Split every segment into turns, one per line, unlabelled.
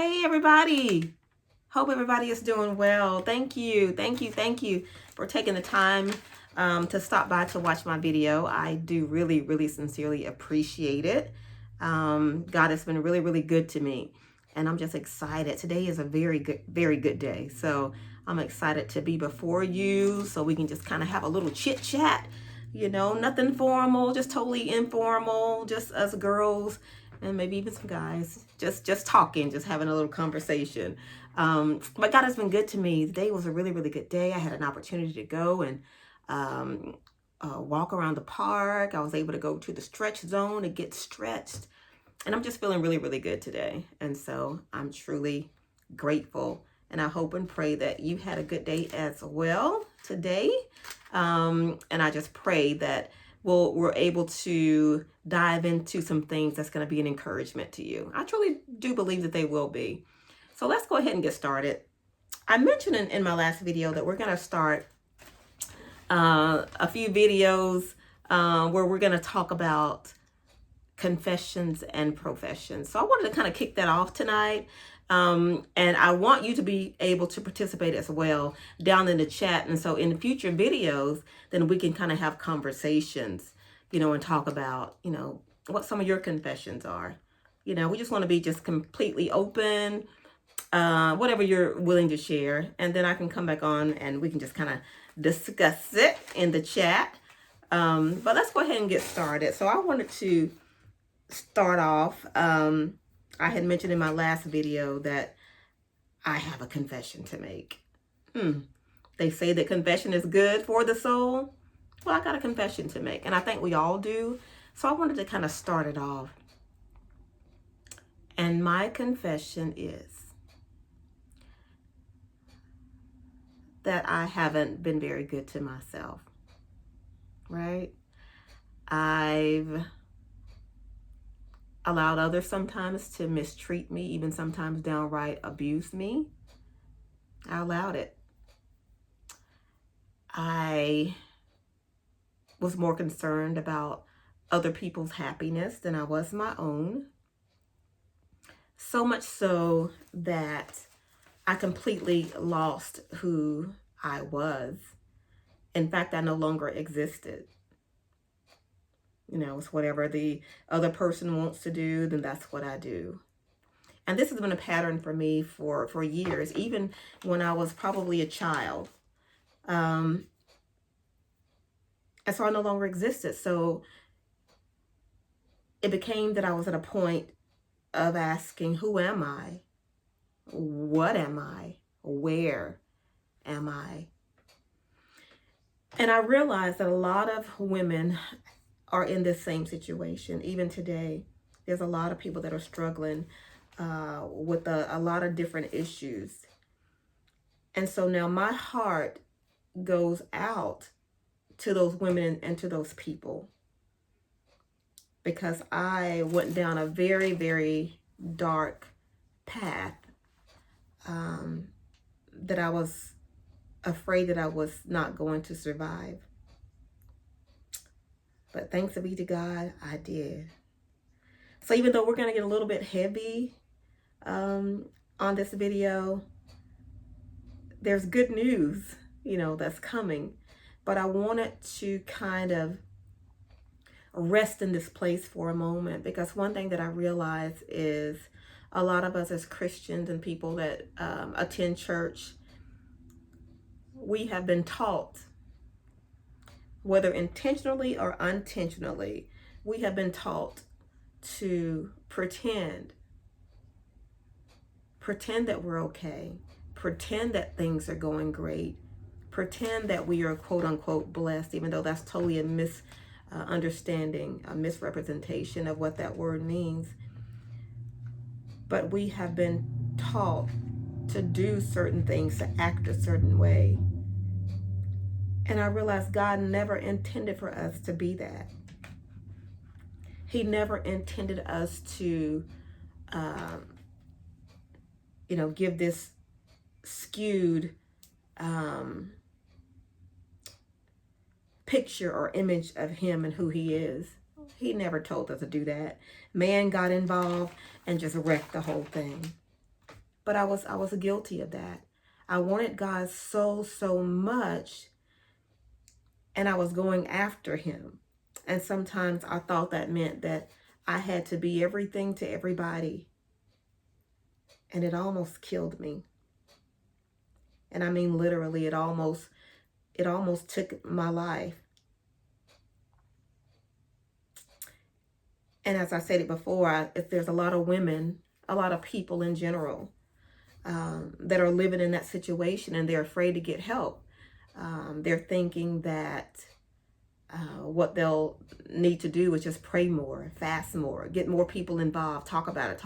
Hey, everybody. Hope everybody is doing well. Thank you for taking the time to stop by to watch my video. I do really sincerely appreciate it. God has been really good to me, and I'm just excited. Today is a very good day. So I'm excited to be before you so we can just kind of have a little chit chat. You know, nothing formal, just totally informal, just us girls and maybe even some guys just talking, just having a little conversation. But God has been good to me. Today was a really good day. I had an opportunity to go and walk around the park. I was able to go to the stretch zone to get stretched, and I'm just feeling really good today. And so I'm truly grateful, and I hope and pray that you had a good day as well today. And I just pray that we're able to dive into some things that's going to be an encouragement to you. I truly do believe that they will be. So let's go ahead and get started. I mentioned in my last video that we're going to start a few videos where we're going to talk about confessions and professions. So I wanted to kind of kick that off tonight. And I want you to be able to participate as well down in the chat. And so in future videos, then we can kind of have conversations, and talk about, what some of your confessions are. We just want to be just completely open, whatever you're willing to share. And then I can come back on and we can just kind of discuss it in the chat. But let's go ahead and get started. So I wanted to start off. I had mentioned in my last video that I have a confession to make. They say that confession is good for the soul. Well, I got a confession to make, and I think we all do. So I wanted to kind of start it off. And my confession is that I haven't been very good to myself, right? I've allowed others sometimes to mistreat me, even sometimes downright abuse me. I allowed it. I was more concerned about other people's happiness than I was my own. So much so that I completely lost who I was. In fact, I no longer existed. It's whatever the other person wants to do, then that's what I do. And this has been a pattern for me for years, even when I was probably a child. And so I no longer existed. So it became that I was at a point of asking, who am I? What am I? Where am I? And I realized that a lot of women are in this same situation. Even today, there's a lot of people that are struggling with a lot of different issues. And so now my heart goes out to those women and to those people, because I went down a very dark path that I was afraid that I was not going to survive. But thanks be to God, I did. So even though we're going to get a little bit heavy on this video, there's good news, that's coming. But I wanted to kind of rest in this place for a moment, because one thing that I realize is a lot of us as Christians and people that attend church, we have been taught, whether intentionally or unintentionally, we have been taught to pretend that we're okay, pretend that things are going great, pretend that we are quote unquote blessed, even though that's totally a misunderstanding, a misrepresentation of what that word means. But we have been taught to do certain things, to act a certain way. And I realized God never intended for us to be that. He never intended us to, give this skewed picture or image of him and who he is. He never told us to do that. Man got involved and just wrecked the whole thing. But I was guilty of that. I wanted God so much, and I was going after him. And sometimes I thought that meant that I had to be everything to everybody. And it almost killed me. And I mean literally, it almost took my life. And as I said it before, if there's a lot of women, a lot of people in general, that are living in that situation, and they're afraid to get help. They're thinking that what they'll need to do is just pray more, fast more, get more people involved, talk about it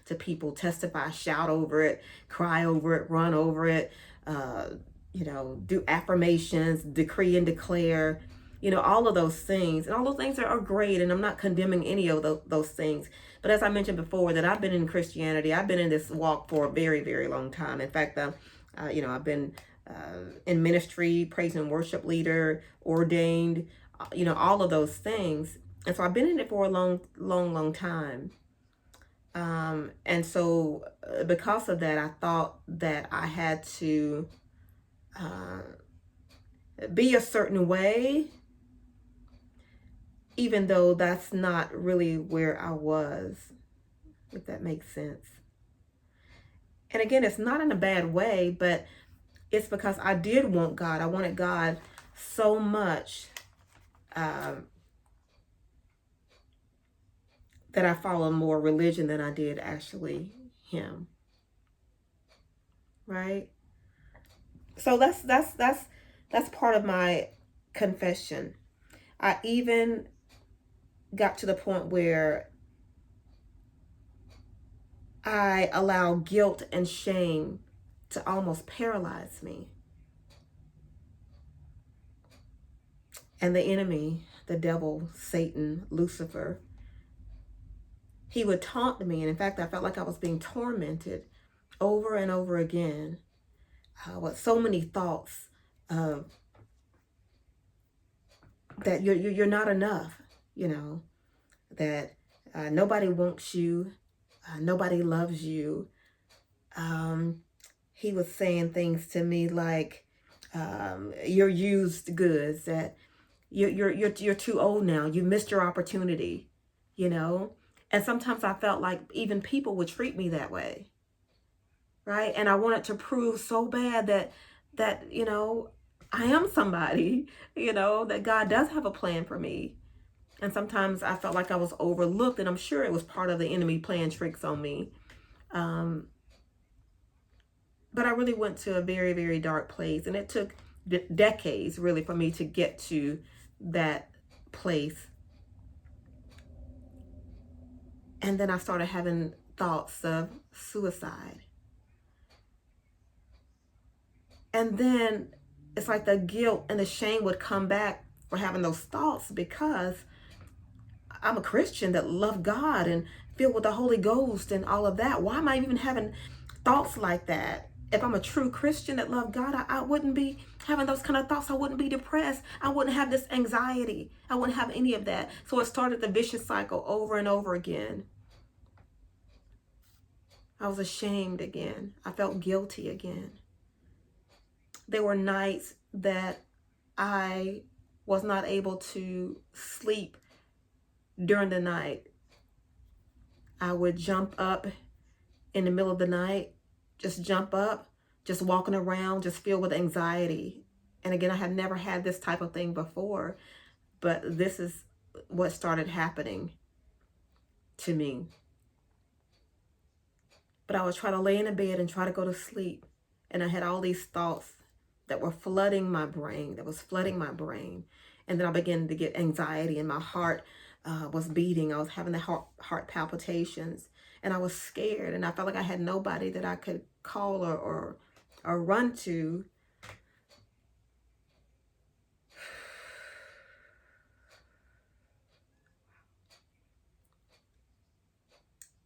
to people, testify, shout over it, cry over it, run over it, do affirmations, decree and declare, all of those things. And all those things are great, and I'm not condemning any of those things. But as I mentioned before, that I've been in Christianity, I've been in this walk for a very, very long time. In fact, I've been in ministry, praise and worship leader, ordained, all of those things. And so I've been in it for a long time. And so because of that, I thought that I had to be a certain way, even though that's not really where I was, if that makes sense. And again, it's not in a bad way, but it's because I did want God. I wanted God so much that I followed more religion than I did actually him. Right? So that's part of my confession. I even got to the point where I allow guilt and shame to almost paralyze me. And the enemy, the devil, Satan, Lucifer, he would taunt me. And in fact, I felt like I was being tormented over and over again with so many thoughts of that you're not enough, that nobody wants you, nobody loves you. He was saying things to me like, you're used goods, that you're too old now, you missed your opportunity, And sometimes I felt like even people would treat me that way, right? And I wanted to prove so bad that I am somebody, that God does have a plan for me. And sometimes I felt like I was overlooked, and I'm sure it was part of the enemy playing tricks on me. But I really went to a very, very dark place, and it took decades really for me to get to that place. And then I started having thoughts of suicide. And then it's like the guilt and the shame would come back for having those thoughts, because I'm a Christian that love God and filled with the Holy Ghost and all of that. Why am I even having thoughts like that? If I'm a true Christian that love God, I wouldn't be having those kind of thoughts. I wouldn't be depressed. I wouldn't have this anxiety. I wouldn't have any of that. So it started the vicious cycle over and over again. I was ashamed again. I felt guilty again. There were nights that I was not able to sleep during the night. I would jump up in the middle of the night, just jump up, just walking around, just filled with anxiety. And again, I had never had this type of thing before, but this is what started happening to me. But I would try to lay in a bed and try to go to sleep. And I had all these thoughts that were flooding my brain, And then I began to get anxiety, and my heart was beating. I was having the heart palpitations, and I was scared, and I felt like I had nobody that I could call or run to.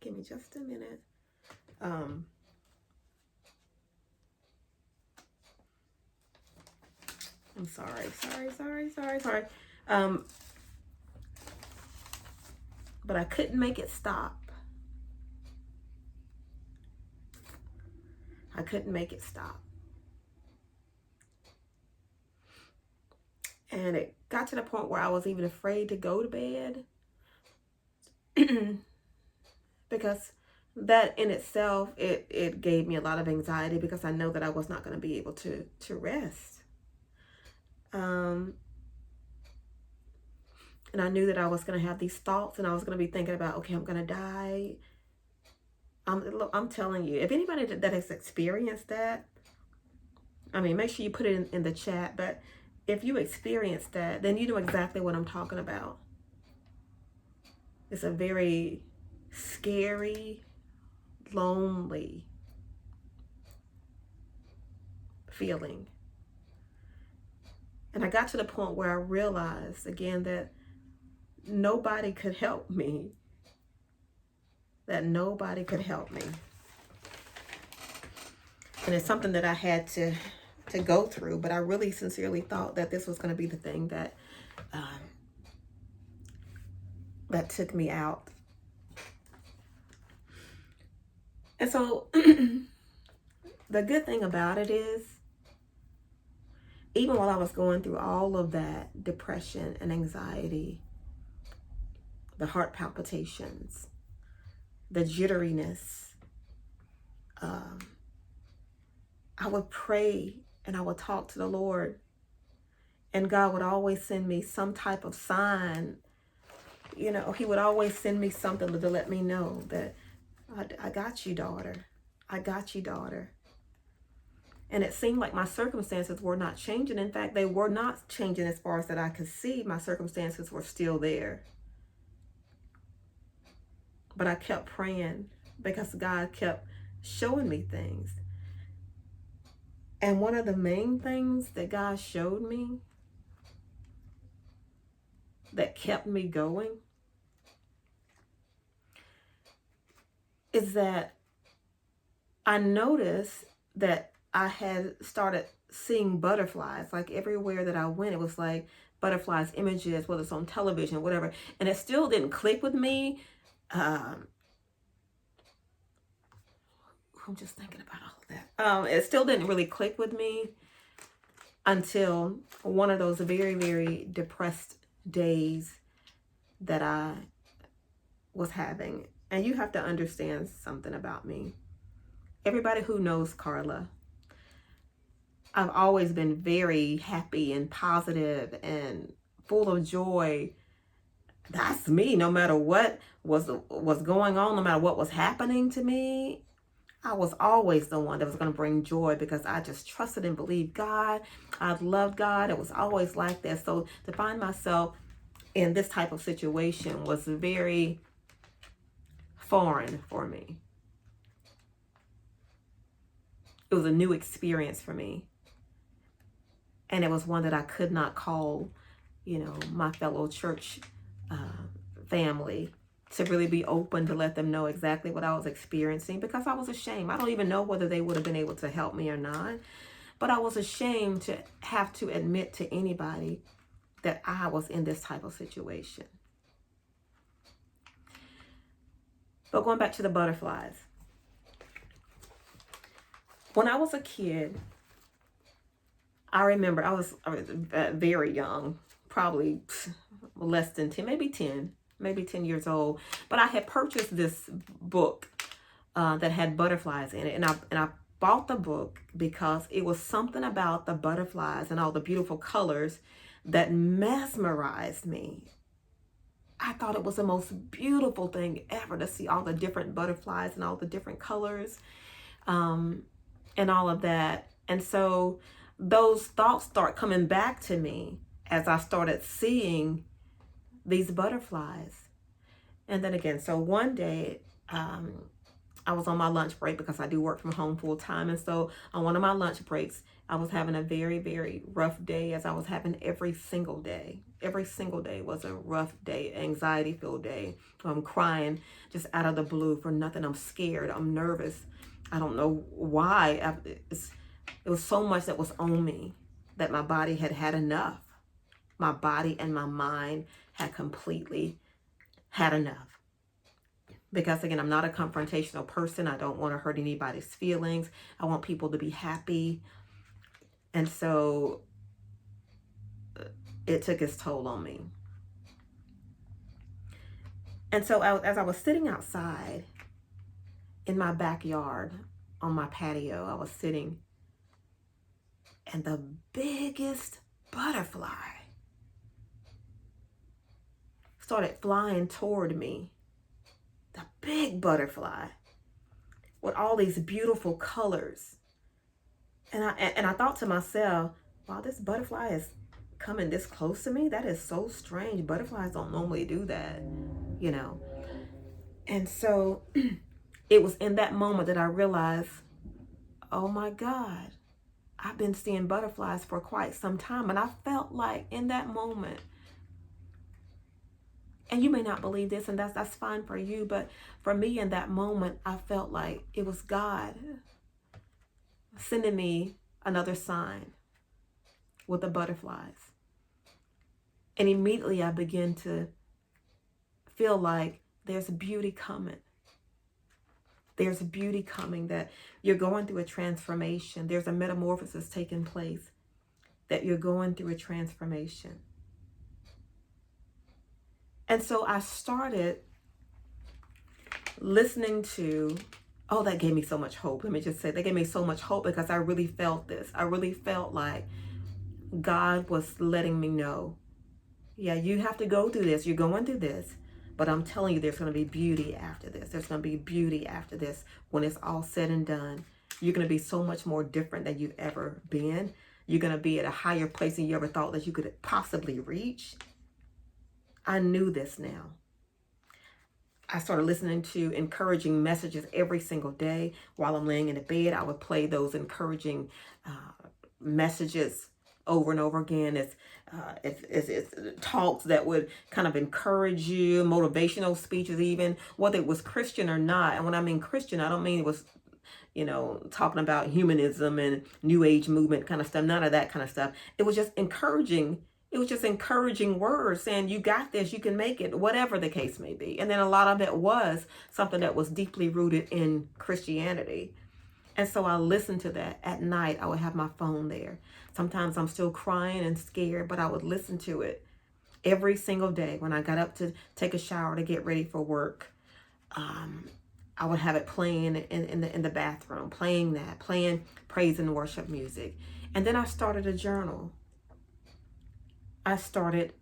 Give me just a minute. I'm sorry. But I couldn't make it stop. I couldn't make it stop. And it got to the point where I was even afraid to go to bed because that in itself, it gave me a lot of anxiety because I know that I was not going to be able to rest. And I knew that I was going to have these thoughts and I was going to be thinking about, okay, I'm going to die. I'm telling you, if anybody that has experienced that, I mean, make sure you put it in the chat, but if you experience that, then you know exactly what I'm talking about. It's a very scary, lonely feeling. And I got to the point where I realized again that nobody could help me. That nobody could help me. And it's something that I had to go through, but I really sincerely thought that this was going to be the thing that that took me out. And so the good thing about it is, even while I was going through all of that depression and anxiety, the heart palpitations, the jitteriness, I would pray and I would talk to the Lord, and God would always send me some type of sign. You know, he would always send me something to let me know that I got you, daughter. I got you, daughter. And it seemed like my circumstances were not changing. In fact, they were not changing as far as that I could see. My circumstances were still there. But I kept praying because God kept showing me things. And one of the main things that God showed me that kept me going is that I noticed that I had started seeing butterflies. Like everywhere that I went, it was like butterflies, images, whether it's on television, whatever. And it still didn't click with me. I'm just thinking about all of that. It still didn't really click with me until one of those very, very depressed days that I was having. And you have to understand something about me. Everybody who knows Carla, I've always been very happy and positive and full of joy. That's me. No matter what was going on, no matter what was happening to me, I was always the one that was going to bring joy because I just trusted and believed God. I loved God. It was always like that. So to find myself in this type of situation was very foreign for me. It was a new experience for me. And it was one that I could not call, you know, my fellow church family to really be open to let them know exactly what I was experiencing because I was ashamed. I don't even know whether they would have been able to help me or not, but I was ashamed to have to admit to anybody that I was in this type of situation. But going back to the butterflies. When I was a kid, I remember I was very young, probably less than 10, maybe 10 years old. But I had purchased this book that had butterflies in it. And I bought the book because it was something about the butterflies and all the beautiful colors that mesmerized me. I thought it was the most beautiful thing ever to see all the different butterflies and all the different colors and all of that. And so those thoughts start coming back to me as I started seeing these butterflies. And then again, so one day I was on my lunch break because I do work from home full time. And so on one of my lunch breaks, I was having a very, very rough day, as I was having every single day. Every single day was a rough day, anxiety-filled day. I'm crying just out of the blue for nothing. I'm scared. I'm nervous. I don't know why. It was so much that was on me that my body had had enough. My body and my mind had completely had enough. because again, I'm not a confrontational person. I don't want to hurt anybody's feelings. I want people to be happy. And so it took its toll on me. And so as I was sitting outside in my backyard on my patio, I was sitting, and the biggest butterfly started flying toward me. The big butterfly with all these beautiful colors. And I thought to myself, wow, this butterfly is coming this close to me. That is so strange. Butterflies don't normally do that, you know. And so it was in that moment that I realized, oh my God, I've been seeing butterflies for quite some time. And I felt like in that moment, and you may not believe this, and that's fine for you, but for me in that moment, I felt like it was God sending me another sign with the butterflies. And immediately I began to feel like there's beauty coming. There's beauty coming, that you're going through a transformation. There's a metamorphosis taking place, that you're going through a transformation. And so I started listening to, oh, that gave me so much hope. Let me just say, that gave me so much hope, because I really felt this. I really felt like God was letting me know, yeah, you have to go through this. You're going through this. But I'm telling you, there's going to be beauty after this. There's going to be beauty after this. When it's all said and done, you're going to be so much more different than you've ever been. You're going to be at a higher place than you ever thought that you could possibly reach. I knew this now. I started listening to encouraging messages every single day. While I'm laying in the bed, I would play those encouraging messages over and over again. It's talks that would kind of encourage you, motivational speeches even, whether it was Christian or not. And when I mean Christian, I don't mean it was, talking about humanism and New Age movement kind of stuff, none of that kind of stuff. It was just encouraging. It was just encouraging words saying, you got this, you can make it, whatever the case may be. And then a lot of it was something that was deeply rooted in Christianity. And so I listened to that at night. I would have my phone there. Sometimes I'm still crying and scared, but I would listen to it every single day. When I got up to take a shower to get ready for work, I would have it playing in the bathroom, playing praise and worship music. And then I started a journal. I started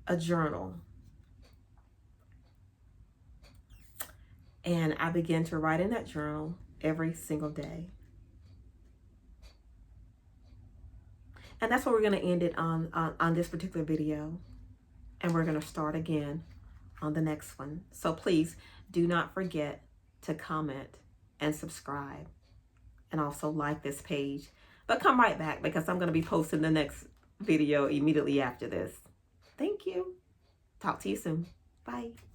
a journal. And I began to write in that journal every single day. And that's where we're going to end it on this particular video. And we're going to start again on the next one. So please do not forget to comment and subscribe. And also like this page. But come right back, because I'm going to be posting the next video immediately after this. Thank you. Talk to you soon. Bye.